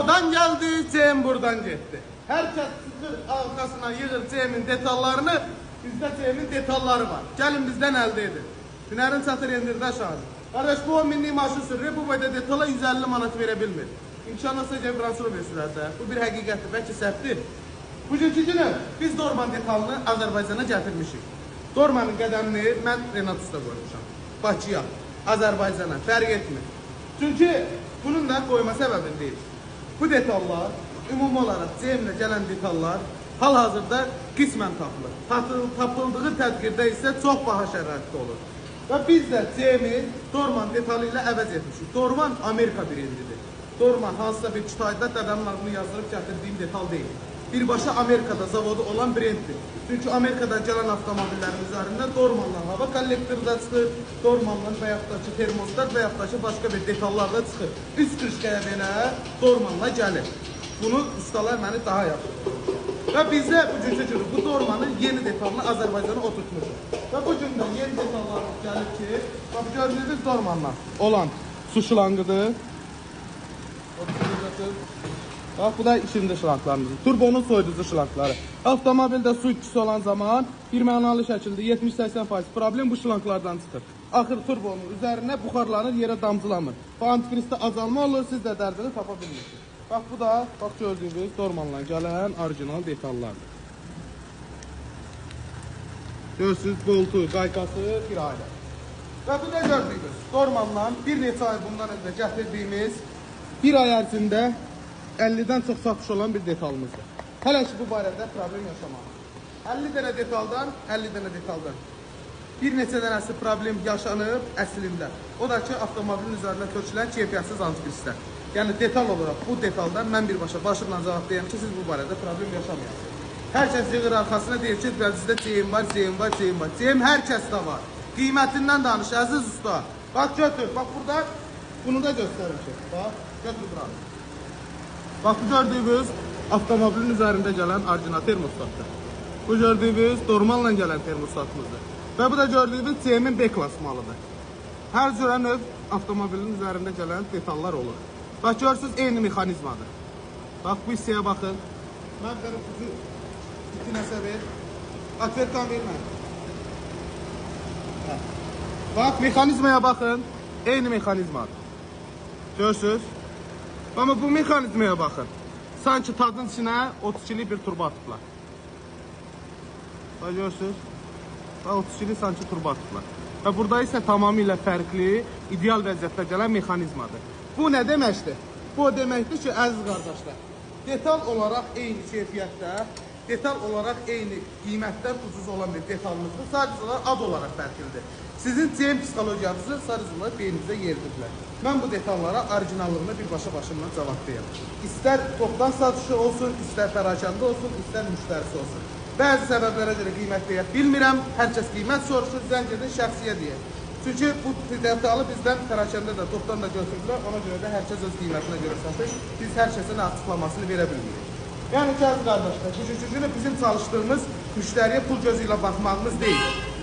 oradan geldi, CM buradan gitti. Herkes sıkır arkasına yığır CM'in detallarını, bizde CM'in detalları var. Gelin bizden elde edin. Hünərin çatır endirdə şahidi. Kardeş bu 10 binlik maşın sürür, bu boyda detala 150 manat verebilmir. İmkan olsa gəlib transfer versirlər də. Bu bir həqiqətdir, bəlkə səhvdir. Bugünkü günü biz Dorman detalını Azərbaycana gətirmişik. Dormanın qədəmini mən Renat Usta qoymuşam. Bakıya, Azərbaycana, fərq etmir. Çünki bunun da qoyma səbəbini deyil. Bu detallar, ümumi olaraq CM-ilə gələn detallar hal-hazırda qismən tapılır. Tapıldığı tədbirdə isə çox baha şəraitdə olur. Və biz də CM-i Dorman detalı ilə əvəz etmişik. Dorman Amerika brendidir. Dorman hansısa bir kitayda dədəmin adını yazdırıb gətirdiyim detal deyil. Birbaşa Amerikada zavodu olan brenddir. Çünki Amerikadan gələn avtomobillerin üzərində Dormanla hava kollektoru da çıxır, Dormanla və yaxud da termostat və yaxud da başqa bir detallar da çıxır. Üst krişkəyə belə Dormanla gəlir. Bunu ustalar məni daha yaxşı. Və bizdə bugünkü günü bu Dormanın yeni detalını Azərbaycana oturtmuşuz. Və bu gündə yeni detallarımız gəlir ki, gördüyünüz Dormanla olan su şılangıdır. Bak bu da işində şılanklarımızdır. Turbonun soyuducu şılankları. Avtomobildə su itkisi olan zaman bir mənalı şəkildə 70-80% problem bu şılanklardan çıxır. Axır turbonun üzərinə buxarlanır, yerə damcılamır. Bu antifrizdə azalma olur, siz də dərdini tapa bilmirsiniz. Bax bu da bax gördüyünüz Dormanla gələn orijinal detallardır. Görürsünüz boltu, qaykası bir ailə. Və bu da gördüyünüz Dormanla bir neçə ay bundan öncə gətirdiyimiz bir ay ərzində 50-dən çox satış olan bir detalımızdır. Hələ ki bu barədə problem yaşamaq. 50 dənə detaldan, 50 dənə detaldan. Bir neçə dənəsi problem yaşanıb əslində. O da ki, avtomobilin üzərində tökülən keyfiyyətsiz antifrizlər. Yəni detal olaraq bu detaldan mən birbaşa başımla cavablayayım ki, siz bu barədə problem yaşamayasınız. Hər kəs yığır arxasına deyir ki, sizdə CM var, CM var, CM var. CM hər kəsdə var. Qiymətindən danış, əziz usta. Bax götür, bax burada bunu da göstərir ki. Bax, götür buranı. Bax bu gördüyünüz avtomobilin üzərində gələn orijinal termostatdır. Bu gördüyünüz Dormanla gələn termostatımızdır. Və bu da gördüyünüz CM-in B-klass malıdır. Hər cürə növ avtomobilin üzərində gələn detallar olur. Bax görürsünüz eyni mexanizmadır. Bax bu hissəyə baxın. Mən bir iki nəsə ver. Atverkan vermə. Bax mexanizmaya baxın. Eyni mexanizmadır. Görürsünüz. Ama bu mexanizmaya baxın. Sanki tadın içinə 32'li bir turba atıblar. Bax görürsünüz. 32'li sanki turba atıblar. Və burada isə tamamilə fərqli, ideal vəziyyətdə gələn mexanizmadır. Bu nə deməkdir? Bu deməkdir ki, əziz qardaşlar, detal olaraq eyni keyfiyyətdə, detal olaraq eyni qiymətdən ucuz olan bir detalımızdır. Sadəcə olaraq ad olaraq fərqlidir. Sizin CM psixologiyamızı sadəcə olaraq beyninizə yerdirlər. Mən bu detallara orijinallığını birbaşa başımdan cavablayayım. İstər topdan satışı olsun, istər pərakəndə olsun, istər müştərisi olsun. Bəzi səbəblərə görə qiymət deyə bilmirəm. Hər kəs qiymət soruşur, zəng edin, şəxsiyə deyək. Çünki bu detalı bizdən pərakəndə də, topdan da götürdülər. Ona görə də hər kəs öz qiymətinə görə satır. Biz hər kəsin açıqlamasını verə bilmirik. Yəni ki, əziz qardaşlar, bugünkü günü bizim çalışdığımız müştəriyə pul gözü ilə baxmağımız deyil.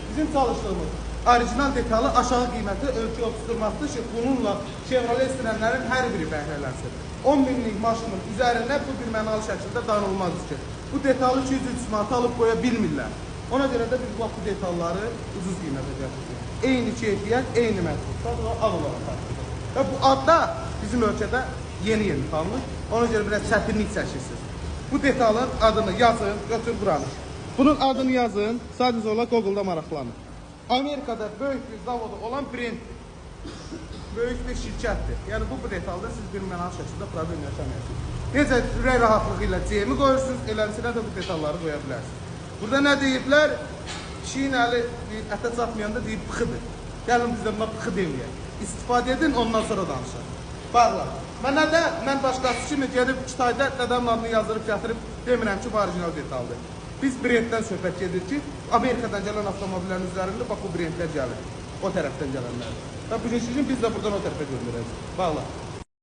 Bizim çalışdığımız orijinal detalı aşağı qiyməti ölçü oturtmaqdır ki, bununla Chevrolet sürənlərin hər biri bəhrələnsin. 10 binlik maşının üzərində bu bir mənalı şəkildə danılmazdır ki, bu detalı 200-300 manat alıb qoya bilmirlər. Ona görə də biz bu detalları ucuz qiymətə gətirik. Eyni keyfiyyət, eyni məhsul. Sadəcə ad olaraq fərqlidir. Və bu adda bizim ölkədə yeni tanınır. Ona görə biraz çətinlik çəkirsiniz. Bu detalın adını yazın, götür buranı. Bunun adını yazın, sadəcə olaraq Google-da maraqlanın. Amerikada böyük bir zavodu olan brenddir. Böyük bir şirkətdir. Yəni bu detalda siz bir mənalı şəkildə problem yaşamayasınız. Necə ürək rahatlığı ilə CM-i qoyursunuz, eləsinə də bu detalları qoya bilərsiniz. Burada nə deyiblər? Kişinin əli ətə çatmayanda deyib pıxıdır. Gəlin bizdə buna pıxı deməyək. İstifadə edin, ondan sonra danışın. Bağla. Mən başqası kimi gedib kitayda dədəmin adını yazdırıb gətirib demirəm ki, bu orijinal detaldır. Biz brenddən söhbət gedir ki, Amerikadan gələn avtomobillərin üzərində bax bu brendlər gəlir. O tərəfdən gələnlər. Və bugünkü gün biz də buradan o tərəfə göndərəcəyik. Bağla.